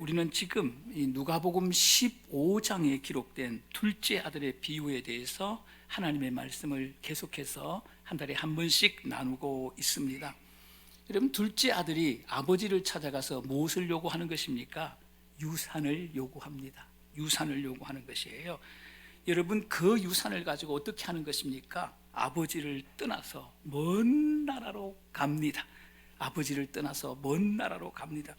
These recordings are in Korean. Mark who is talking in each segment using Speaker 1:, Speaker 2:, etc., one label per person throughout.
Speaker 1: 우리는 지금 이 누가복음 15장에 기록된 둘째 아들의 비유에 대해서 하나님의 말씀을 계속해서 한 달에 한 번씩 나누고 있습니다. 여러분, 둘째 아들이 아버지를 찾아가서 무엇을 요구하는 것입니까? 유산을 요구합니다. 유산을 요구하는 것이에요. 여러분, 그 유산을 가지고 어떻게 하는 것입니까? 아버지를 떠나서 먼 나라로 갑니다. 아버지를 떠나서 먼 나라로 갑니다.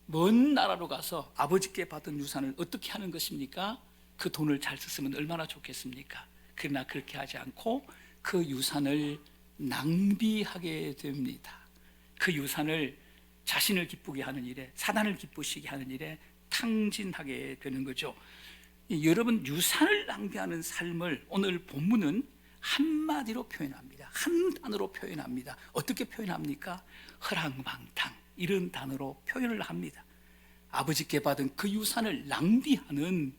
Speaker 1: 먼 나라로 가서 아버지께 받은 유산을 어떻게 하는 것입니까? 그 돈을 잘 썼으면 얼마나 좋겠습니까? 그러나 그렇게 하지 않고 그 유산을 낭비하게 됩니다. 그 유산을 자신을 기쁘게 하는 일에, 사단을 기쁘시게 하는 일에 탕진하게 되는 거죠. 여러분, 유산을 낭비하는 삶을 오늘 본문은 한마디로 표현합니다. 한 단어로 표현합니다. 어떻게 표현합니까? 허랑방탕, 이런 단어로 표현을 합니다. 아버지께 받은 그 유산을 낭비하는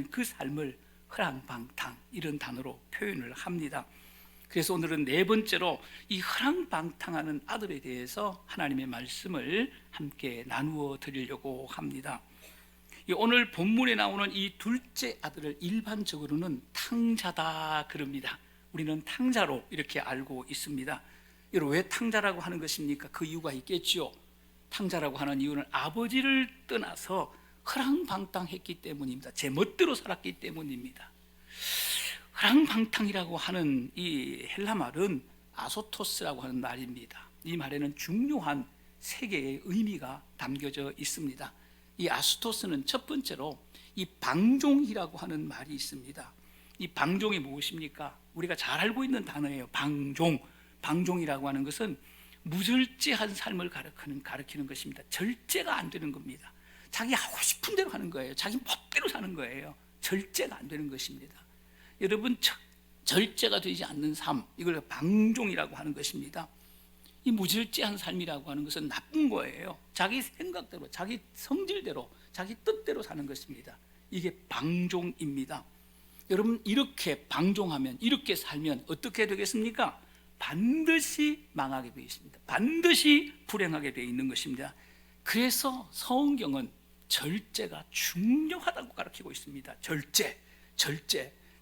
Speaker 1: 그 삶을 허랑방탕, 이런 단어로 표현을 합니다. 그래서 오늘은 네 번째로 이 허랑방탕하는 아들에 대해서 하나님의 말씀을 함께 나누어 드리려고 합니다. 오늘 본문에 나오는 이 둘째 아들을 일반적으로는 탕자다 그럽니다. 우리는 탕자로 이렇게 알고 있습니다. 여러분, 왜 탕자라고 하는 것입니까? 그 이유가 있겠죠. 탕자라고 하는 이유는 아버지를 떠나서 허랑방탕했기 때문입니다. 제 멋대로 살았기 때문입니다. 허랑방탕이라고 하는 이 헬라 말은 아소토스라고 하는 말입니다. 이 말에는 중요한 세 개의 의미가 담겨져 있습니다. 이 아스토스는 첫 번째로 이 방종이라고 하는 말이 있습니다. 이 방종이 무엇입니까? 우리가 잘 알고 있는 단어예요. 방종이라고 하는 것은 무절제한 삶을 가리키는 것입니다. 절제가 안 되는 겁니다. 자기 하고 싶은 대로 하는 거예요. 자기 멋대로 사는 거예요. 절제가 안 되는 것입니다. 여러분, 절제가 되지 않는 삶, 이걸 방종이라고 하는 것입니다. 이 무절제한 삶이라고 하는 것은 나쁜 거예요. 자기 생각대로, 자기 성질대로, 자기 뜻대로 사는 것입니다. 이게 방종입니다. 여러분, 이렇게 방종하면, 이렇게 살면 어떻게 되겠습니까? 반드시 망하게 되어 있습니다. 반드시 불행하게 되어 있는 것입니다. 그래서 성경은 절제가 중요하다고 가르치고 있습니다.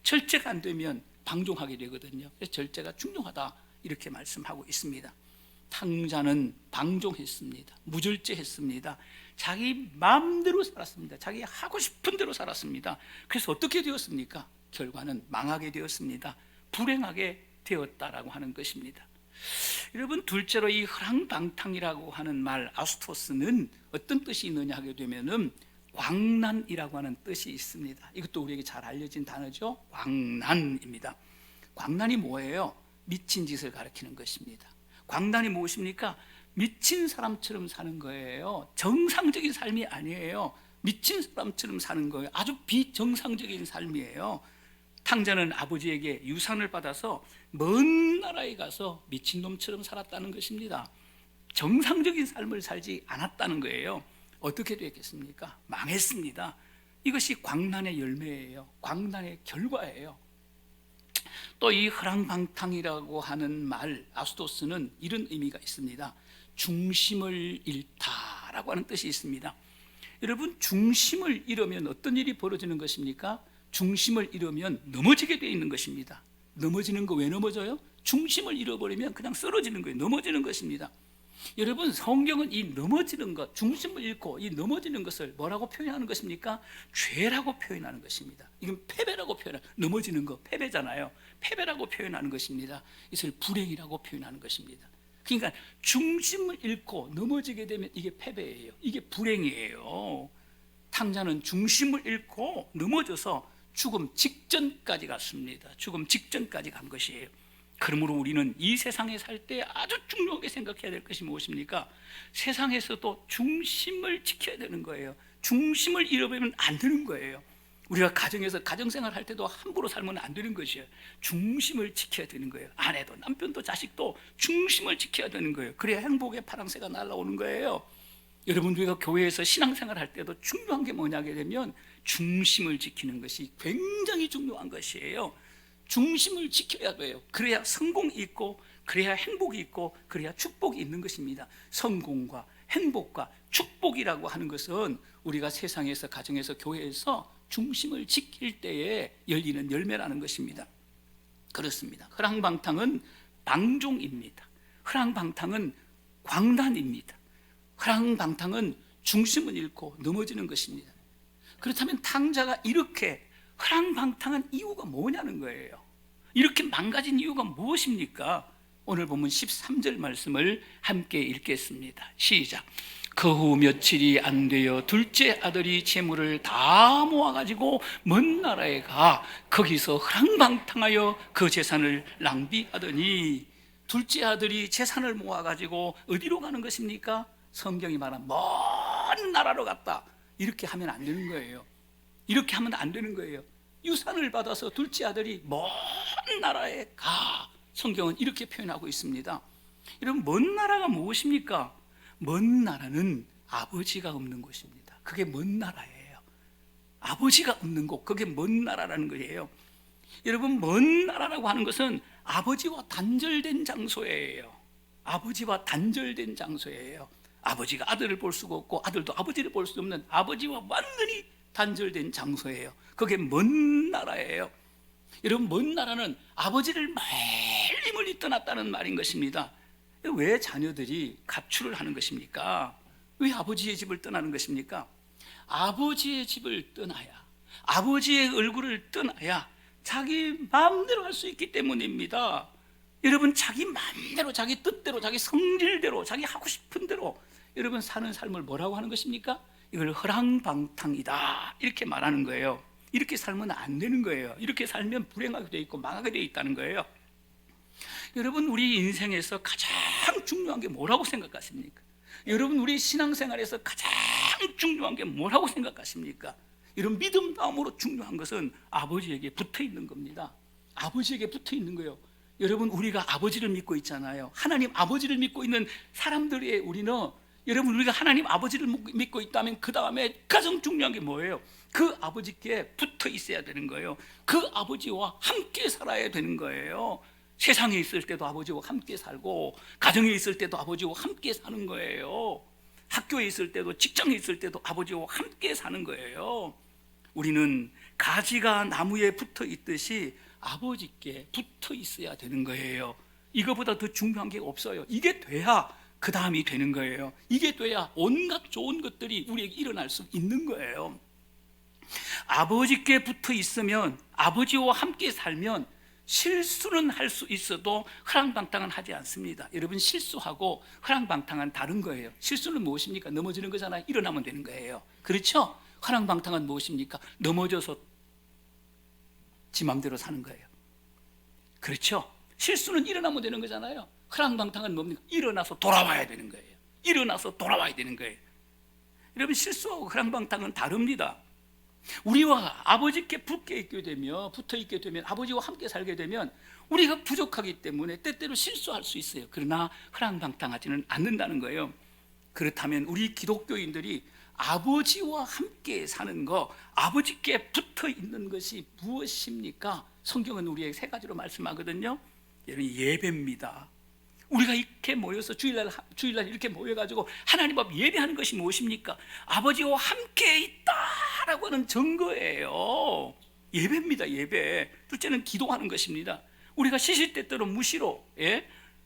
Speaker 1: 절제가 안 되면 방종하게 되거든요. 그래서 절제가 중요하다 이렇게 말씀하고 있습니다. 탕자는 방종했습니다. 무절제했습니다. 자기 마음대로 살았습니다. 자기 하고 싶은 대로 살았습니다. 그래서 어떻게 되었습니까? 결과는 망하게 되었습니다. 불행하게 되었다라고 하는 것입니다. 여러분, 둘째로 이 허랑방탕이라고 하는 말 아스토스는 어떤 뜻이 있느냐 하게 되면은 광란이라고 하는 뜻이 있습니다. 이것도 우리에게 잘 알려진 단어죠. 광란입니다. 광란이 뭐예요? 미친 짓을 가리키는 것입니다. 광란이 무엇입니까? 미친 사람처럼 사는 거예요. 정상적인 삶이 아니에요. 미친 사람처럼 사는 거예요. 아주 비정상적인 삶이에요. 탕자는 아버지에게 유산을 받아서 먼 나라에 가서 미친놈처럼 살았다는 것입니다. 정상적인 삶을 살지 않았다는 거예요. 어떻게 되겠습니까? 망했습니다. 이것이 광란의 열매예요. 광란의 결과예요. 또 이 허랑방탕이라고 하는 말 아스토스는 이런 의미가 있습니다. 중심을 잃다라고 하는 뜻이 있습니다. 여러분, 중심을 잃으면 어떤 일이 벌어지는 것입니까? 중심을 잃으면 넘어지게 되어 있는 것입니다. 넘어지는 거 왜 넘어져요? 중심을 잃어버리면 그냥 쓰러지는 거예요. 넘어지는 것입니다. 여러분, 성경은 이 넘어지는 것, 중심을 잃고 이 넘어지는 것을 뭐라고 표현하는 것입니까? 죄라고 표현하는 것입니다. 이건 패배라고 표현하는, 넘어지는 거 패배잖아요. 패배라고 표현하는 것입니다. 이것을 불행이라고 표현하는 것입니다. 그러니까 중심을 잃고 넘어지게 되면 이게 패배예요. 이게 불행이에요. 탕자는 중심을 잃고 넘어져서 죽음 직전까지 갔습니다. 죽음 직전까지 간 것이에요. 그러므로 우리는 이 세상에 살 때 아주 중요하게 생각해야 될 것이 무엇입니까? 세상에서도 중심을 지켜야 되는 거예요. 중심을 잃어버리면 안 되는 거예요. 우리가 가정에서 가정생활 할 때도 함부로 살면 안 되는 것이에요. 중심을 지켜야 되는 거예요. 아내도 남편도 자식도 중심을 지켜야 되는 거예요. 그래야 행복의 파랑새가 날아오는 거예요. 여러분, 우리가 교회에서 신앙생활 할 때도 중요한 게 뭐냐게 되면 중심을 지키는 것이 굉장히 중요한 것이에요. 중심을 지켜야 돼요. 그래야 성공이 있고, 그래야 행복이 있고, 그래야 축복이 있는 것입니다. 성공과 행복과 축복이라고 하는 것은 우리가 세상에서, 가정에서, 교회에서 중심을 지킬 때에 열리는 열매라는 것입니다. 그렇습니다. 허랑방탕은 방종입니다. 허랑방탕은 광단입니다. 허랑방탕은 중심을 잃고 넘어지는 것입니다. 그렇다면 탕자가 이렇게 허랑방탕한 이유가 뭐냐는 거예요. 이렇게 망가진 이유가 무엇입니까? 오늘 보면 13절 말씀을 함께 읽겠습니다. 시작. 그 후 며칠이 안 되어 둘째 아들이 재물을 다 모아가지고 먼 나라에 가 거기서 허랑방탕하여 그 재산을 낭비하더니, 둘째 아들이 재산을 모아가지고 어디로 가는 것입니까? 성경이 말한 먼 나라로 갔다. 이렇게 하면 안 되는 거예요. 이렇게 하면 안 되는 거예요. 유산을 받아서 둘째 아들이 먼 나라에 가. 성경은 이렇게 표현하고 있습니다. 여러분, 먼 나라가 무엇입니까? 먼 나라는 아버지가 없는 곳입니다. 그게 먼 나라예요. 아버지가 없는 곳, 그게 먼 나라라는 거예요. 여러분, 먼 나라라고 하는 것은 아버지와 단절된 장소예요. 아버지와 단절된 장소예요. 아버지가 아들을 볼 수가 없고 아들도 아버지를 볼 수 없는 아버지와 완전히 단절된 장소예요. 그게 먼 나라예요. 여러분, 먼 나라는 아버지를 멀리 떠났다는 말인 것입니다. 왜 자녀들이 가출을 하는 것입니까? 왜 아버지의 집을 떠나는 것입니까? 아버지의 집을 떠나야, 아버지의 얼굴을 떠나야 자기 마음대로 할 수 있기 때문입니다. 여러분, 자기 마음대로, 자기 뜻대로, 자기 성질대로, 자기 하고 싶은 대로 여러분 사는 삶을 뭐라고 하는 것입니까? 이걸 허랑방탕이다, 이렇게 말하는 거예요. 이렇게 살면 안 되는 거예요. 이렇게 살면 불행하게 돼 있고 망하게 돼 있다는 거예요. 여러분, 우리 인생에서 가장 중요한 게 뭐라고 생각하십니까? 여러분, 우리 신앙생활에서 가장 중요한 게 뭐라고 생각하십니까? 이런 믿음 다음으로 중요한 것은 아버지에게 붙어 있는 겁니다. 아버지에게 붙어 있는 거예요. 여러분, 우리가 아버지를 믿고 있잖아요. 하나님 아버지를 믿고 있는 사람들의 우리는, 여러분, 우리가 하나님 아버지를 믿고 있다면 그 다음에 가장 중요한 게 뭐예요? 그 아버지께 붙어 있어야 되는 거예요. 그 아버지와 함께 살아야 되는 거예요. 세상에 있을 때도 아버지와 함께 살고, 가정에 있을 때도 아버지와 함께 사는 거예요. 학교에 있을 때도, 직장에 있을 때도 아버지와 함께 사는 거예요. 우리는 가지가 나무에 붙어 있듯이 아버지께 붙어 있어야 되는 거예요. 이거보다 더 중요한 게 없어요. 이게 돼야 그 다음이 되는 거예요. 이게 돼야 온갖 좋은 것들이 우리에게 일어날 수 있는 거예요. 아버지께 붙어 있으면, 아버지와 함께 살면 실수는 할 수 있어도 허랑방탕은 하지 않습니다. 여러분, 실수하고 허랑방탕은 다른 거예요. 실수는 무엇입니까? 넘어지는 거잖아요. 일어나면 되는 거예요. 그렇죠? 허랑방탕은 무엇입니까? 넘어져서 지 맘대로 사는 거예요. 그렇죠? 실수는 일어나면 되는 거잖아요. 허랑방탕은 뭡니까? 일어나서 돌아와야 되는 거예요. 일어나서 돌아와야 되는 거예요. 여러분, 실수하고 허랑방탕은 다릅니다. 우리와 아버지께 붙어 있게 되면, 아버지와 함께 살게 되면 우리가 부족하기 때문에 때때로 실수할 수 있어요. 그러나 허랑방탕하지는 않는다는 거예요. 그렇다면 우리 기독교인들이 아버지와 함께 사는 거, 아버지께 붙어 있는 것이 무엇입니까? 성경은 우리에게 세 가지로 말씀하거든요. 여러분, 예배입니다. 우리가 이렇게 모여서 주일날 이렇게 모여가지고 하나님 앞 예배하는 것이 무엇입니까? 아버지와 함께 있다라고 하는 증거예요. 예배입니다. 예배. 둘째는 기도하는 것입니다. 우리가 시시때때로 무시로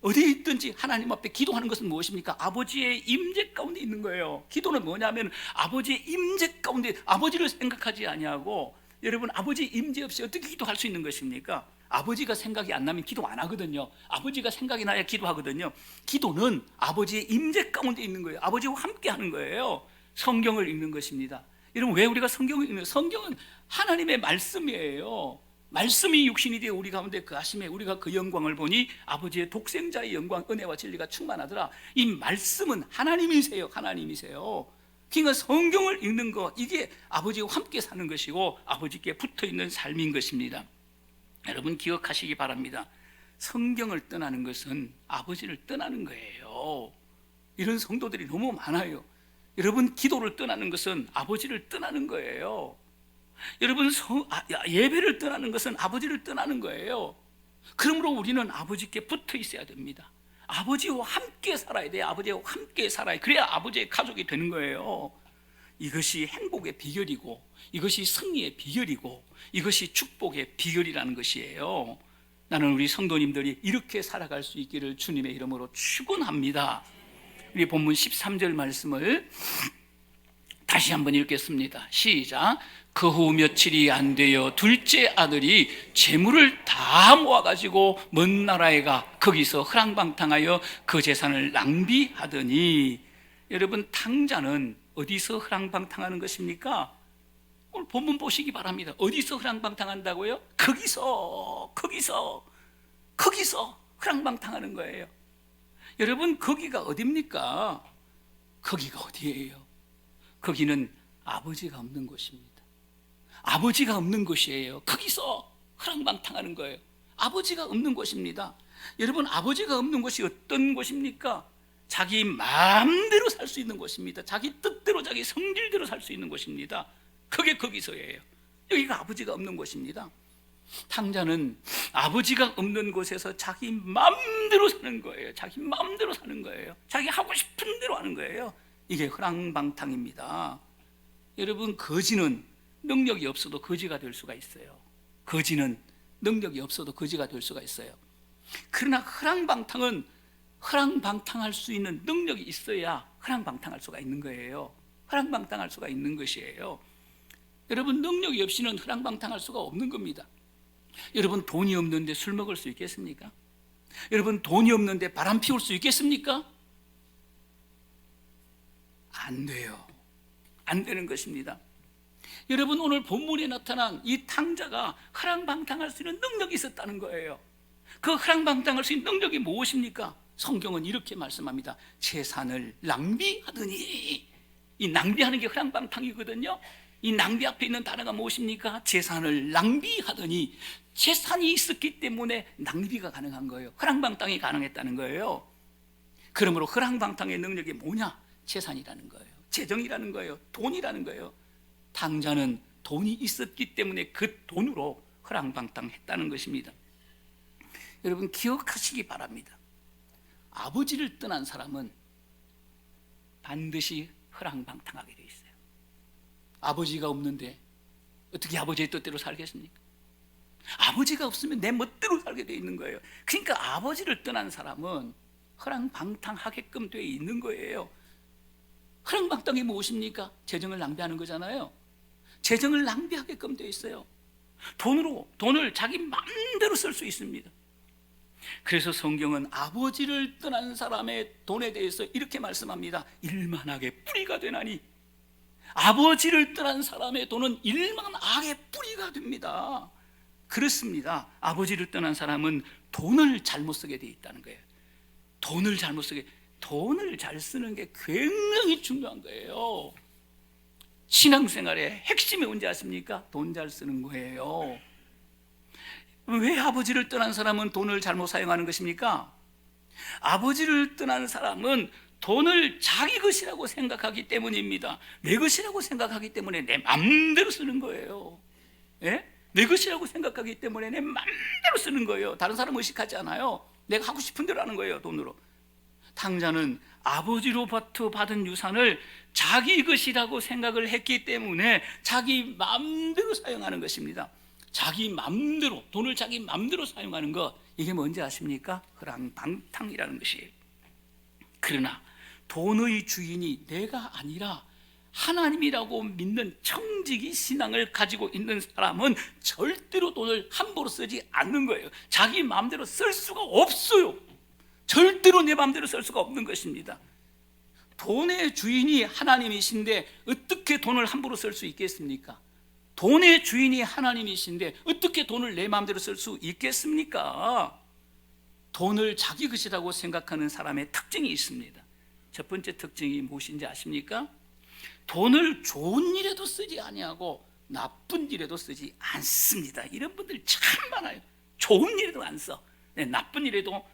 Speaker 1: 어디에 있든지 하나님 앞에 기도하는 것은 무엇입니까? 아버지의 임재 가운데 있는 거예요. 기도는 뭐냐면 아버지의 임재 가운데, 아버지를 생각하지 아니하고, 여러분, 아버지 임재 없이 어떻게 기도할 수 있는 것입니까? 아버지가 생각이 안 나면 기도 안 하거든요. 아버지가 생각이 나야 기도하거든요. 기도는 아버지의 임재 가운데 있는 거예요. 아버지와 함께 하는 거예요. 성경을 읽는 것입니다. 여러분, 왜 우리가 성경을 읽는 거예요? 성경은 하나님의 말씀이에요. 말씀이 육신이 되어 우리 가운데 거하심에 우리가 그 영광을 보니 아버지의 독생자의 영광, 은혜와 진리가 충만하더라. 이 말씀은 하나님이세요. 하나님이세요. 그러니까 성경을 읽는 것, 이게 아버지와 함께 사는 것이고 아버지께 붙어 있는 삶인 것입니다. 여러분, 기억하시기 바랍니다. 성경을 떠나는 것은 아버지를 떠나는 거예요. 이런 성도들이 너무 많아요. 여러분, 기도를 떠나는 것은 아버지를 떠나는 거예요. 여러분, 예배를 떠나는 것은 아버지를 떠나는 거예요. 그러므로 우리는 아버지께 붙어 있어야 됩니다. 아버지와 함께 살아야 돼요. 아버지와 함께 살아야, 그래야 아버지의 가족이 되는 거예요. 이것이 행복의 비결이고, 이것이 승리의 비결이고, 이것이 축복의 비결이라는 것이에요. 나는 우리 성도님들이 이렇게 살아갈 수 있기를 주님의 이름으로 축원합니다. 우리 본문 13절 말씀을 다시 한번 읽겠습니다. 시작. 그 후 며칠이 안 되어 둘째 아들이 재물을 다 모아가지고 먼 나라에 가 거기서 허랑방탕하여 그 재산을 낭비하더니, 여러분, 탕자는 어디서 허랑방탕하는 것입니까? 오늘 본문 보시기 바랍니다. 어디서 허랑방탕한다고요? 거기서 허랑방탕하는 거예요. 여러분, 거기가 어디입니까? 거기가 어디예요? 거기는 아버지가 없는 곳입니다. 아버지가 없는 곳이에요. 거기서 허랑방탕하는 거예요. 아버지가 없는 곳입니다. 여러분, 아버지가 없는 곳이 어떤 곳입니까? 자기 마음대로 살 수 있는 곳입니다. 자기 뜻대로, 자기 성질대로 살 수 있는 곳입니다. 그게 거기서예요. 여기가 아버지가 없는 곳입니다. 탕자는 아버지가 없는 곳에서 자기 마음대로 사는 거예요. 자기 마음대로 사는 거예요. 자기 하고 싶은 대로 하는 거예요. 이게 허랑방탕입니다. 여러분, 거지는 능력이 없어도 거지가 될 수가 있어요. 거지는 능력이 없어도 거지가 될 수가 있어요. 그러나 허랑방탕은 허랑방탕할 수 있는 능력이 있어야 허랑방탕할 수가 있는 거예요. 허랑방탕할 수가 있는 것이에요. 여러분, 능력이 없이는 허랑방탕할 수가 없는 겁니다. 여러분, 돈이 없는데 술 먹을 수 있겠습니까? 여러분, 돈이 없는데 바람 피울 수 있겠습니까? 안 돼요. 안 되는 것입니다. 여러분, 오늘 본문에 나타난 이 탕자가 허랑방탕할 수 있는 능력이 있었다는 거예요. 그 허랑방탕할 수 있는 능력이 무엇입니까? 성경은 이렇게 말씀합니다. 재산을 낭비하더니. 이 낭비하는 게 허랑방탕이거든요. 이 낭비 앞에 있는 단어가 무엇입니까? 재산을 낭비하더니. 재산이 있었기 때문에 낭비가 가능한 거예요. 허랑방탕이 가능했다는 거예요. 그러므로 허랑방탕의 능력이 뭐냐? 재산이라는 거예요. 재정이라는 거예요. 돈이라는 거예요. 탕자는 돈이 있었기 때문에 그 돈으로 허랑방탕했다는 것입니다. 여러분, 기억하시기 바랍니다. 아버지를 떠난 사람은 반드시 허랑방탕하게 되어 있어요. 아버지가 없는데 어떻게 아버지의 뜻대로 살겠습니까? 아버지가 없으면 내 멋대로 살게 되어 있는 거예요. 그러니까 아버지를 떠난 사람은 허랑방탕하게끔 되어 있는 거예요. 허랑방탕이 무엇입니까? 재정을 낭비하는 거잖아요. 재정을 낭비하게끔 되어 있어요. 돈을 자기 마음대로 쓸 수 있습니다. 그래서 성경은 아버지를 떠난 사람의 돈에 대해서 이렇게 말씀합니다. 일만하게 뿌리가 되나니. 아버지를 떠난 사람의 돈은 일만하게 뿌리가 됩니다. 그렇습니다. 아버지를 떠난 사람은 돈을 잘못 쓰게 되어 있다는 거예요. 돈을 잘 쓰는 게 굉장히 중요한 거예요. 신앙생활의 핵심이 뭔지 아십니까? 돈 잘 쓰는 거예요. 왜 아버지를 떠난 사람은 돈을 잘못 사용하는 것입니까? 아버지를 떠난 사람은 돈을 자기 것이라고 생각하기 때문입니다. 내 것이라고 생각하기 때문에 내 맘대로 쓰는 거예요. 예? 내 것이라고 생각하기 때문에 내 맘대로 쓰는 거예요. 다른 사람 의식하지 않아요. 내가 하고 싶은 대로 하는 거예요, 돈으로. 탕자는 아버지로부터 받은 유산을 자기 것이라고 생각을 했기 때문에 자기 마음대로 사용하는 것입니다. 자기 마음대로, 돈을 자기 마음대로 사용하는 것, 이게 뭔지 아십니까? 허랑방탕이라는 것이에요. 그러나 돈의 주인이 내가 아니라 하나님이라고 믿는 청지기 신앙을 가지고 있는 사람은 절대로 돈을 함부로 쓰지 않는 거예요. 자기 마음대로 쓸 수가 없어요. 절대로 내 마음대로 쓸 수가 없는 것입니다. 돈의 주인이 하나님이신데 어떻게 돈을 함부로 쓸 수 있겠습니까? 돈의 주인이 하나님이신데 어떻게 돈을 내 마음대로 쓸 수 있겠습니까? 돈을 자기 것이라고 생각하는 사람의 특징이 있습니다. 첫 번째 특징이 무엇인지 아십니까? 돈을 좋은 일에도 쓰지 아니하고 나쁜 일에도 쓰지 않습니다. 이런 분들 참 많아요. 좋은 일에도 안 써. 네, 나쁜 일에도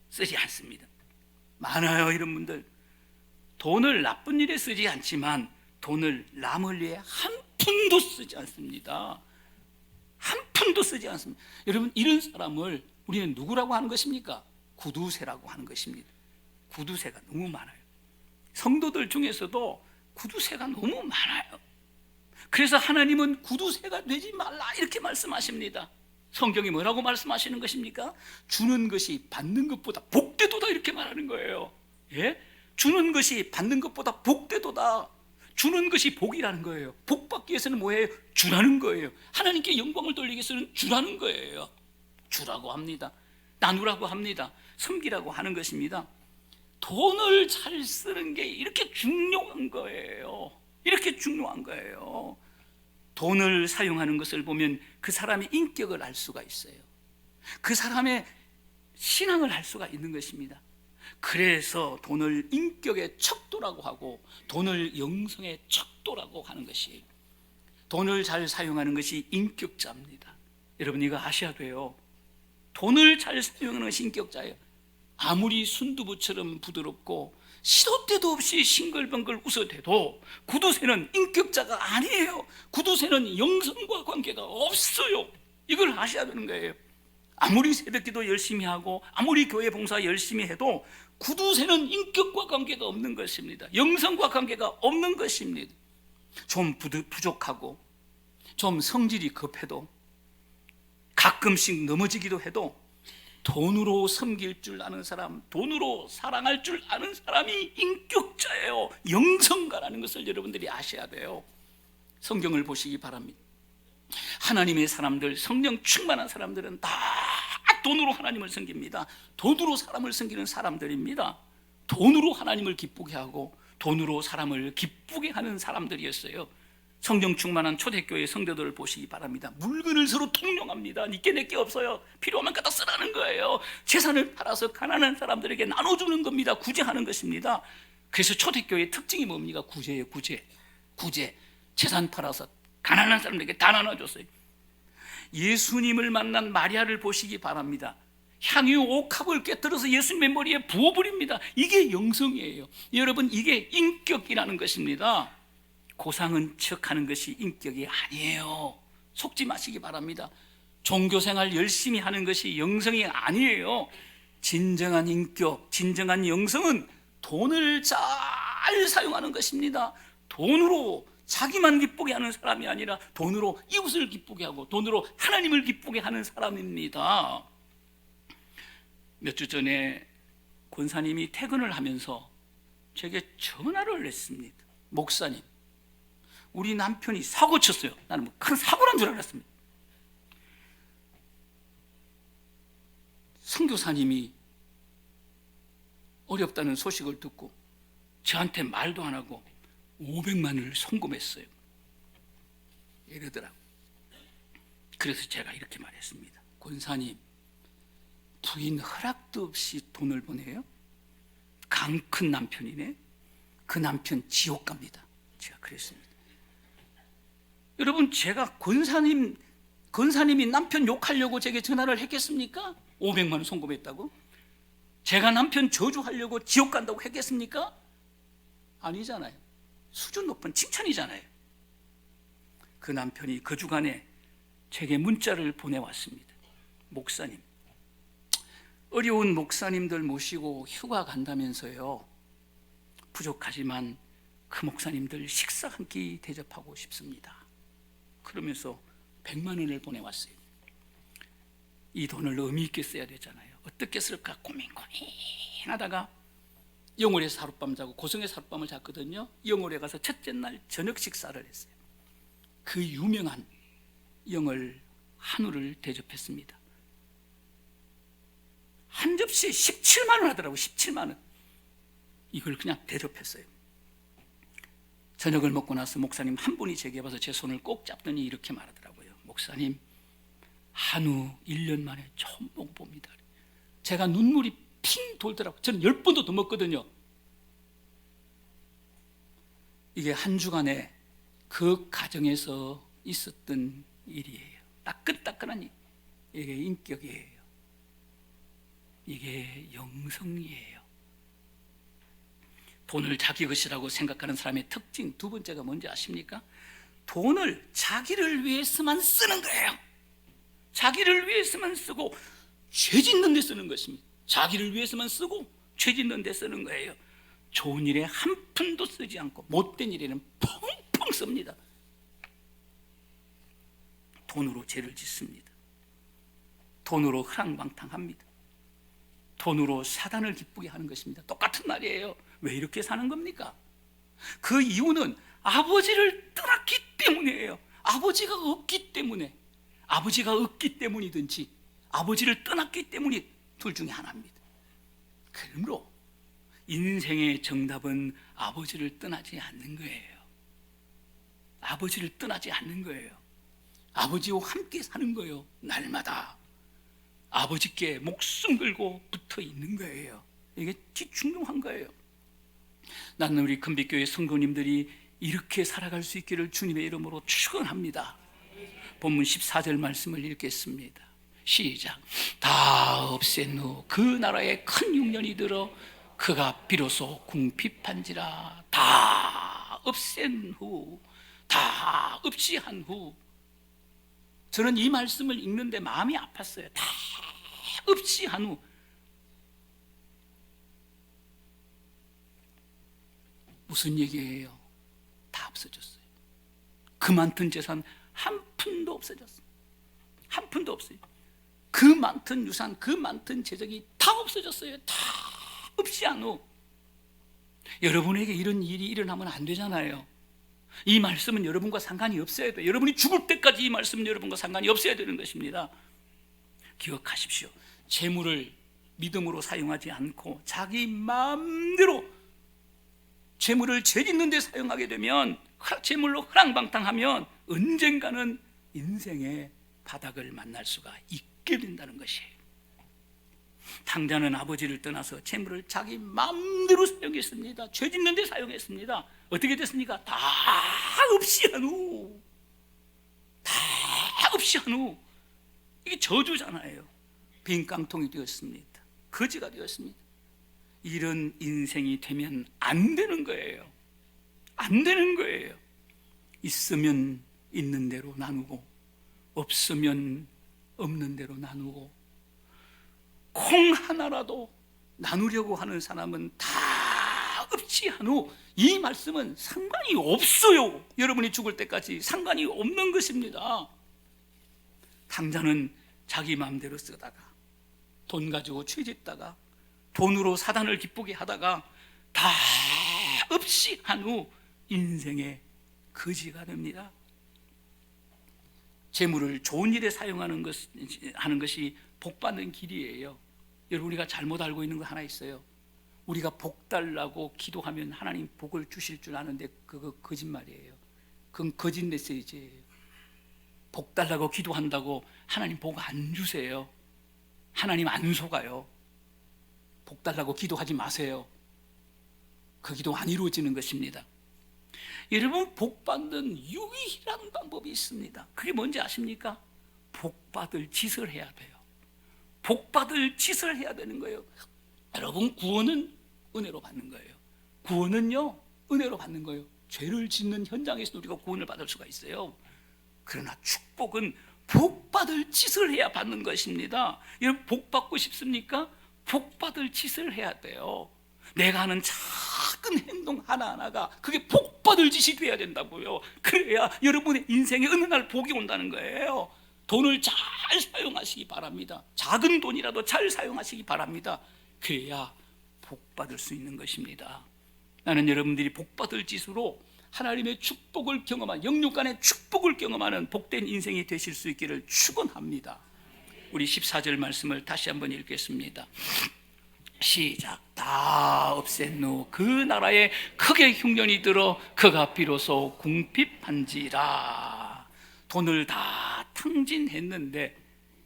Speaker 1: 쓰지 않습니다. 많아요, 이런 분들. 돈을 나쁜 일에 쓰지 않지만 돈을 남을 위해 한 푼도 쓰지 않습니다. 한 푼도 쓰지 않습니다. 여러분, 이런 사람을 우리는 누구라고 하는 것입니까? 구두쇠라고 하는 것입니다. 구두쇠가 너무 많아요. 성도들 중에서도 구두쇠가 너무 많아요. 그래서 하나님은 구두쇠가 되지 말라 이렇게 말씀하십니다. 성경이 뭐라고 말씀하시는 것입니까? 주는 것이 받는 것보다 복되도다 이렇게 말하는 거예요. 예? 주는 것이 받는 것보다 복되도다. 주는 것이 복이라는 거예요. 복 받기 위해서는 뭐예요? 주라는 거예요. 하나님께 영광을 돌리기 위해서는 주라는 거예요. 주라고 합니다. 나누라고 합니다. 섬기라고 하는 것입니다. 돈을 잘 쓰는 게 이렇게 중요한 거예요. 이렇게 중요한 거예요. 돈을 사용하는 것을 보면 그 사람의 인격을 알 수가 있어요. 그 사람의 신앙을 알 수가 있는 것입니다. 그래서 돈을 인격의 척도라고 하고 돈을 영성의 척도라고 하는 것이에요. 돈을 잘 사용하는 것이 인격자입니다. 여러분 이거 아셔야 돼요. 돈을 잘 사용하는 것이 인격자예요. 아무리 순두부처럼 부드럽고 시도 때도 없이 싱글벙글 웃어대도 구두쇠는 인격자가 아니에요. 구두쇠는 영성과 관계가 없어요. 이걸 아셔야 되는 거예요. 아무리 새벽기도 열심히 하고 아무리 교회 봉사 열심히 해도 구두쇠는 인격과 관계가 없는 것입니다. 영성과 관계가 없는 것입니다. 좀 부족하고 좀 성질이 급해도 가끔씩 넘어지기도 해도 돈으로 섬길 줄 아는 사람, 돈으로 사랑할 줄 아는 사람이 인격자예요. 영성가라는 것을 여러분들이 아셔야 돼요. 성경을 보시기 바랍니다. 하나님의 사람들, 성령 충만한 사람들은 다 돈으로 하나님을 섬깁니다. 돈으로 사람을 섬기는 사람들입니다. 돈으로 하나님을 기쁘게 하고 돈으로 사람을 기쁘게 하는 사람들이었어요. 성령 충만한 초대교회 성도들을 보시기 바랍니다. 물건을 서로 통용합니다. 니께 내게 없어요. 필요하면 갖다 쓰라는 거예요. 재산을 팔아서 가난한 사람들에게 나눠주는 겁니다. 구제하는 것입니다. 그래서 초대교회의 특징이 뭡니까? 구제예요. 구제. 재산 팔아서 가난한 사람들에게 다 나눠줬어요. 예수님을 만난 마리아를 보시기 바랍니다. 향유 옥합을 깨뜨려서 예수님의 머리에 부어버립니다. 이게 영성이에요. 여러분 이게 인격이라는 것입니다. 고상한 척하는 것이 인격이 아니에요. 속지 마시기 바랍니다. 종교생활 열심히 하는 것이 영성이 아니에요. 진정한 인격, 진정한 영성은 돈을 잘 사용하는 것입니다. 돈으로 자기만 기쁘게 하는 사람이 아니라 돈으로 이웃을 기쁘게 하고 돈으로 하나님을 기쁘게 하는 사람입니다. 몇 주 전에 권사님이 퇴근을 하면서 제게 전화를 했습니다. 목사님, 우리 남편이 사고 쳤어요. 나는 뭐 큰 사고란 줄 알았습니다. 선교사님이 어렵다는 소식을 듣고 저한테 말도 안 하고 500만을 송금했어요. 이러더라고. 그래서 제가 이렇게 말했습니다. 권사님, 부인 허락도 없이 돈을 보내요? 강 큰 남편이네. 그 남편 지옥 갑니다. 제가 그랬습니다. 여러분 제가 권사님이 남편 욕하려고 제게 전화를 했겠습니까? 500만 원 송금했다고? 제가 남편 저주하려고 지옥 간다고 했겠습니까? 아니잖아요. 수준 높은 칭찬이잖아요. 그 남편이 그 주간에 제게 문자를 보내왔습니다. 목사님, 어려운 목사님들 모시고 휴가 간다면서요. 부족하지만 그 목사님들 식사 한 끼 대접하고 싶습니다. 그러면서 100만 원을 보내왔어요. 이 돈을 의미 있게 써야 되잖아요. 어떻게 쓸까 고민하다가 영월에서 하룻밤 자고 고성에서 하룻밤을 잤거든요. 영월에 가서 첫째 날 저녁 식사를 했어요. 그 유명한 영월 한우를 대접했습니다. 한 접시에 17만 원 하더라고요. 17만 원. 이걸 그냥 대접했어요. 저녁을 먹고 나서 목사님 한 분이 제게 와서 제 손을 꼭 잡더니 이렇게 말하더라고요. 목사님, 한우 1년 만에 처음 먹어봅니다. 제가 눈물이 핑 돌더라고요. 저는 10번도 더 먹거든요. 이게 한 주간에 그 가정에서 있었던 일이에요. 따끈따끈한 일. 이게 인격이에요. 이게 영성이에요. 돈을 자기 것이라고 생각하는 사람의 특징 두 번째가 뭔지 아십니까? 돈을 자기를 위해서만 쓰는 거예요. 자기를 위해서만 쓰고 죄 짓는 데 쓰는 것입니다. 자기를 위해서만 쓰고 죄 짓는 데 쓰는 거예요. 좋은 일에 한 푼도 쓰지 않고 못된 일에는 펑펑 씁니다. 돈으로 죄를 짓습니다. 돈으로 허랑방탕합니다. 돈으로 사단을 기쁘게 하는 것입니다. 똑같은 말이에요. 왜 이렇게 사는 겁니까? 그 이유는 아버지를 떠났기 때문이에요. 아버지가 없기 때문에, 아버지가 없기 때문이든지 아버지를 떠났기 때문이 둘 중에 하나입니다. 그러므로 인생의 정답은 아버지를 떠나지 않는 거예요. 아버지를 떠나지 않는 거예요. 아버지와 함께 사는 거예요. 날마다 아버지께 목숨 걸고 붙어 있는 거예요. 이게 중요한 거예요. 나는 우리 금빛교회 성도님들이 이렇게 살아갈 수 있기를 주님의 이름으로 축원합니다. 본문 14절 말씀을 읽겠습니다. 시작. 다 없앤 후 그 나라에 큰 흉년이 들어 그가 비로소 궁핍한지라. 다 없앤 후, 다 없이 한 후. 저는 이 말씀을 읽는데 마음이 아팠어요. 다 없이 한 후. 무슨 얘기예요? 다 없어졌어요. 그 많던 재산 한 푼도 없어졌어요. 한 푼도 없어요. 그 많던 유산, 그 많던 재적이 다 없어졌어요. 다 없이 한 후. 여러분에게 이런 일이 일어나면 안 되잖아요. 이 말씀은 여러분과 상관이 없어야 돼요. 여러분이 죽을 때까지 이 말씀은 여러분과 상관이 없어야 되는 것입니다. 기억하십시오. 재물을 믿음으로 사용하지 않고 자기 마음대로 재물을 죄 짓는 데 사용하게 되면, 재물로 허랑방탕하면 언젠가는 인생의 바닥을 만날 수가 있게 된다는 것이에요. 당자는 아버지를 떠나서 재물을 자기 마음대로 사용했습니다. 죄 짓는 데 사용했습니다. 어떻게 됐습니까? 다 없이 한 후, 다 없이 한 후. 이게 저주잖아요. 빈 깡통이 되었습니다. 거지가 되었습니다. 이런 인생이 되면 안 되는 거예요. 안 되는 거예요. 있으면 있는 대로 나누고, 없으면 없는 대로 나누고, 콩 하나라도 나누려고 하는 사람은 다 없이 한 후. 이 말씀은 상관이 없어요. 여러분이 죽을 때까지 상관이 없는 것입니다. 당자는 자기 마음대로 쓰다가, 돈 가지고 죄짓다가, 돈으로 사단을 기쁘게 하다가 다 없이 한 후 인생의 거지가 됩니다. 재물을 좋은 일에 사용하는 것이 복받는 길이에요. 여러분, 우리가 잘못 알고 있는 거 하나 있어요. 우리가 복 달라고 기도하면 하나님 복을 주실 줄 아는데 그거 거짓말이에요. 그건 거짓 메시지예요. 복 달라고 기도한다고 하나님 복 안 주세요. 하나님 안 속아요. 복 달라고 기도하지 마세요. 그 기도 안 이루어지는 것입니다. 여러분, 복 받는 유일한 방법이 있습니다. 그게 뭔지 아십니까? 복 받을 짓을 해야 돼요. 복 받을 짓을 해야 되는 거예요. 여러분, 구원은 은혜로 받는 거예요. 구원은요, 은혜로 받는 거예요. 죄를 짓는 현장에서 우리가 구원을 받을 수가 있어요. 그러나 축복은 복 받을 짓을 해야 받는 것입니다. 여러분, 복 받고 싶습니까? 복 받을 짓을 해야 돼요. 내가 하는 작은 행동 하나하나가 그게 복 받을 짓이 돼야 된다고요. 그래야 여러분의 인생에 어느 날 복이 온다는 거예요. 돈을 잘 사용하시기 바랍니다. 작은 돈이라도 잘 사용하시기 바랍니다. 그래야 복 받을 수 있는 것입니다. 나는 여러분들이 복 받을 짓으로 하나님의 축복을 경험한, 영육 간의 축복을 경험하는 복된 인생이 되실 수 있기를 축원합니다. 우리 14절 말씀을 다시 한번 읽겠습니다. 시작. 다 없앤 후 그 나라에 크게 흉년이 들어 그가 비로소 궁핍한지라. 돈을 다 탕진했는데,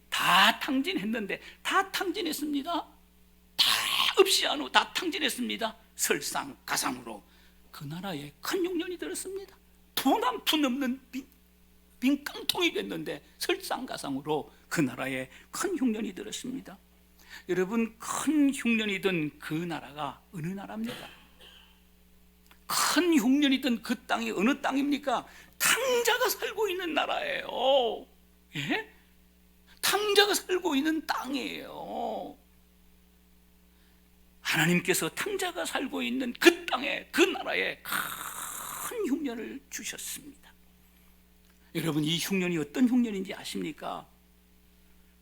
Speaker 1: 다 탕진했습니다. 다 없이 한 후 다 탕진했습니다. 설상가상으로 그 나라에 큰 흉년이 들었습니다. 돈 한 푼 없는 빈 깡통이 됐는데 설상가상으로 그 나라에 큰 흉년이 들었습니다. 여러분, 큰 흉년이 든 그 나라가 어느 나라입니까? 큰 흉년이 든 그 땅이 어느 땅입니까? 탕자가 살고 있는 나라예요. 예? 탕자가 살고 있는 땅이에요. 하나님께서 탕자가 살고 있는 그 땅에, 그 나라에 큰 흉년을 주셨습니다. 여러분, 이 흉년이 어떤 흉년인지 아십니까?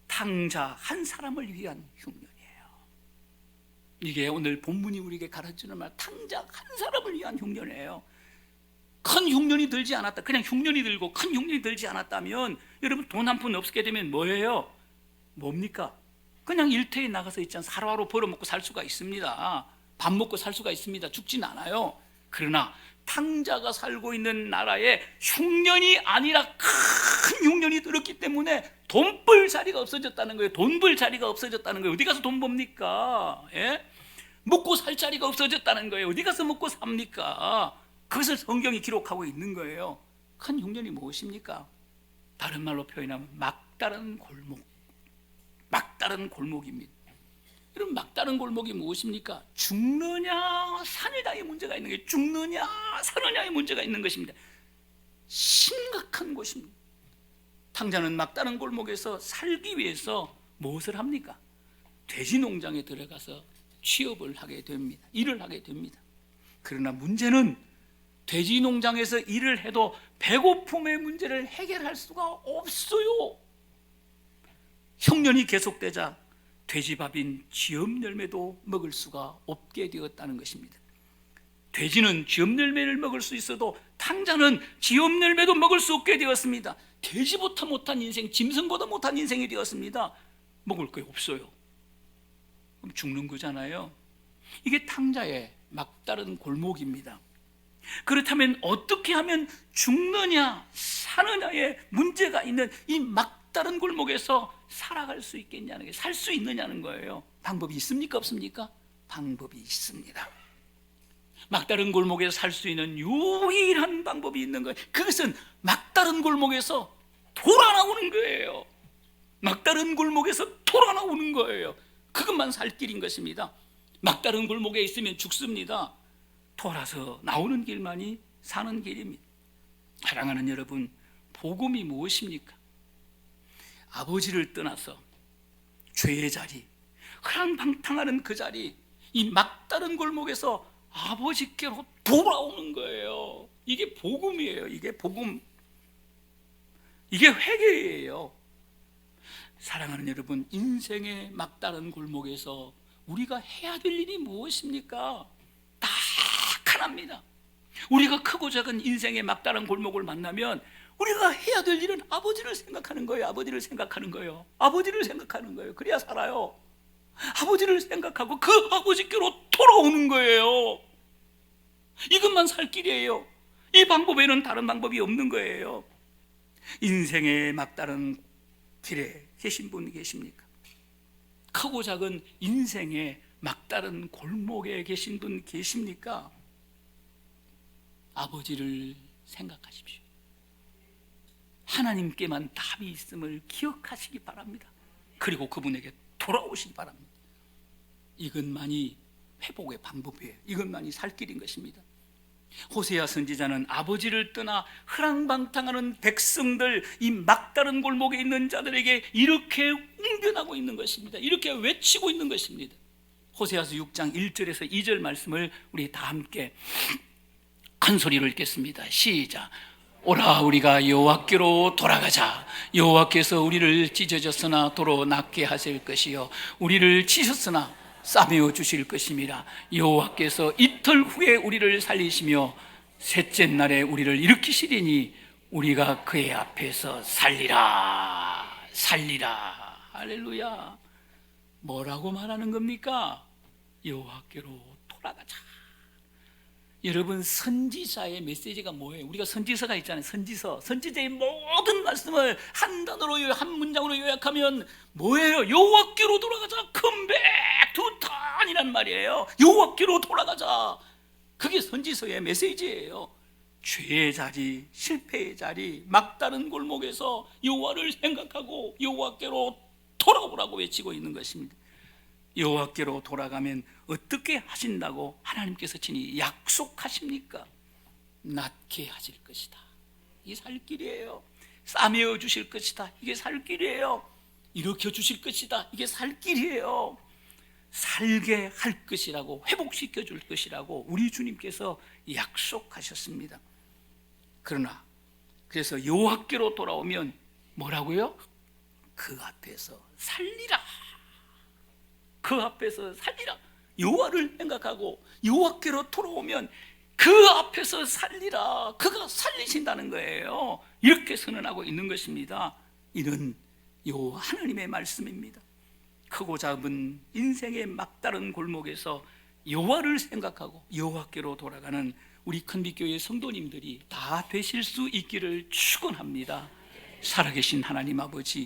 Speaker 1: 탕자 한 사람을 위한 흉년이에요. 이게 오늘 본문이 우리에게 가르치는 말, 탕자 한 사람을 위한 흉년이에요. 큰 흉년이 들지 않았다, 그냥 흉년이 들고 큰 흉년이 들지 않았다면 여러분, 돈 한 푼 없게 되면 뭐예요? 뭡니까? 그냥 일터에 나가서 있잖아요. 하루하루 벌어먹고 살 수가 있습니다. 밥 먹고 살 수가 있습니다. 죽진 않아요. 그러나 탕자가 살고 있는 나라에 흉년이 아니라 큰 흉년이 들었기 때문에 돈 벌 자리가 없어졌다는 거예요. 돈 벌 자리가 없어졌다는 거예요. 어디 가서 돈 법니까? 예? 먹고 살 자리가 없어졌다는 거예요. 어디 가서 먹고 삽니까? 그것을 성경이 기록하고 있는 거예요. 큰 흉년이 무엇입니까? 다른 말로 표현하면 막다른 골목, 막다른 골목입니다. 여러분, 막다른 골목이 무엇입니까? 죽느냐 사느냐의 문제가 있는 거예요. 죽느냐 사느냐의 문제가 있는 것입니다. 심각한 곳입니다. 탕자는 막다른 골목에서 살기 위해서 무엇을 합니까? 돼지 농장에 들어가서 취업을 하게 됩니다. 일을 하게 됩니다. 그러나 문제는 돼지 농장에서 일을 해도 배고픔의 문제를 해결할 수가 없어요. 흉년이 계속되자 돼지밥인 쥐엄 열매도 먹을 수가 없게 되었다는 것입니다. 돼지는 쥐엄 열매를 먹을 수 있어도 탕자는 쥐엄 열매도 먹을 수 없게 되었습니다. 돼지보다 못한 인생, 짐승보다 못한 인생이 되었습니다. 먹을 게 없어요. 그럼 죽는 거잖아요. 이게 탕자의 막다른 골목입니다. 그렇다면 어떻게 하면 죽느냐 사느냐의 문제가 있는 이 막다른 골목에서 살아갈 수 있겠냐는 게, 살 수 있느냐는 거예요. 방법이 있습니까, 없습니까? 방법이 있습니다. 막다른 골목에서 살 수 있는 유일한 방법이 있는 거예요. 그것은 막다른 골목에서 돌아 나오는 거예요. 막다른 골목에서 돌아 나오는 거예요. 그것만 살 길인 것입니다. 막다른 골목에 있으면 죽습니다. 돌아서 나오는 길만이 사는 길입니다. 사랑하는 여러분, 복음이 무엇입니까? 아버지를 떠나서 죄의 자리, 허랑방탕하는 그 자리, 이 막다른 골목에서 아버지께로 돌아오는 거예요. 이게 복음이에요. 이게 복음, 이게 회개예요. 사랑하는 여러분, 인생의 막다른 골목에서 우리가 해야 될 일이 무엇입니까? 딱 하나입니다. 우리가 크고 작은 인생의 막다른 골목을 만나면 우리가 해야 될 일은 아버지를 생각하는 거예요. 아버지를 생각하는 거예요. 아버지를 생각하는 거예요. 그래야 살아요. 아버지를 생각하고 그 아버지께로 돌아오는 거예요. 이것만 살 길이에요. 이 방법에는 다른 방법이 없는 거예요. 인생의 막다른 길에 계신 분 계십니까? 크고 작은 인생의 막다른 골목에 계신 분 계십니까? 아버지를 생각하십시오. 하나님께만 답이 있음을 기억하시기 바랍니다. 그리고 그분에게 돌아오시기 바랍니다. 이것만이 회복의 방법이에요. 이것만이 살 길인 것입니다. 호세아 선지자는 아버지를 떠나 허랑방탕하는 백성들, 이 막다른 골목에 있는 자들에게 이렇게 웅변하고 있는 것입니다. 이렇게 외치고 있는 것입니다. 호세아서 6장 1절에서 2절 말씀을 우리 다 함께 한 소리로 읽겠습니다. 시작. 오라, 우리가 여호와께로 돌아가자. 여호와께서 우리를 찢어졌으나 도로 낫게 하실 것이요 우리를 치셨으나 싸매어 주실 것임이라. 여호와께서 이틀 후에 우리를 살리시며 셋째 날에 우리를 일으키시리니 우리가 그의 앞에서 살리라. 살리라. 할렐루야. 뭐라고 말하는 겁니까? 여호와께로 돌아가자. 여러분, 선지자의 메시지가 뭐예요? 우리가 선지서가 있잖아요. 선지자의 모든 말씀을 한 단어로, 한 문장으로 요약하면 뭐예요? 여호와께로 돌아가자. 컴백 투 턴이란 말이에요. 여호와께로 돌아가자. 그게 선지서의 메시지예요. 죄의 자리, 실패의 자리, 막다른 골목에서 여호와를 생각하고 여호와께로 돌아오라고 외치고 있는 것입니다. 여호와께로 돌아가면 어떻게 하신다고 하나님께서 친히 약속하십니까? 낫게 하실 것이다. 이게 살 길이에요. 싸매어 주실 것이다. 이게 살 길이에요. 일으켜 주실 것이다. 이게 살 길이에요. 살게 할 것이라고, 회복시켜 줄 것이라고 우리 주님께서 약속하셨습니다. 그러나 그래서 여호와께로 돌아오면 뭐라고요? 그 앞에서 살리라. 그 앞에서 살리라. 여호와를 생각하고 여호와께로 돌아오면 그 앞에서 살리라. 그가 살리신다는 거예요. 이렇게 선언하고 있는 것입니다. 이는 여호와 하나님의 말씀입니다. 크고 작은 인생의 막다른 골목에서 여호와를 생각하고 여호와께로 돌아가는 우리 큰빛교회 성도님들이 다 되실 수 있기를 축원합니다. 살아계신 하나님 아버지,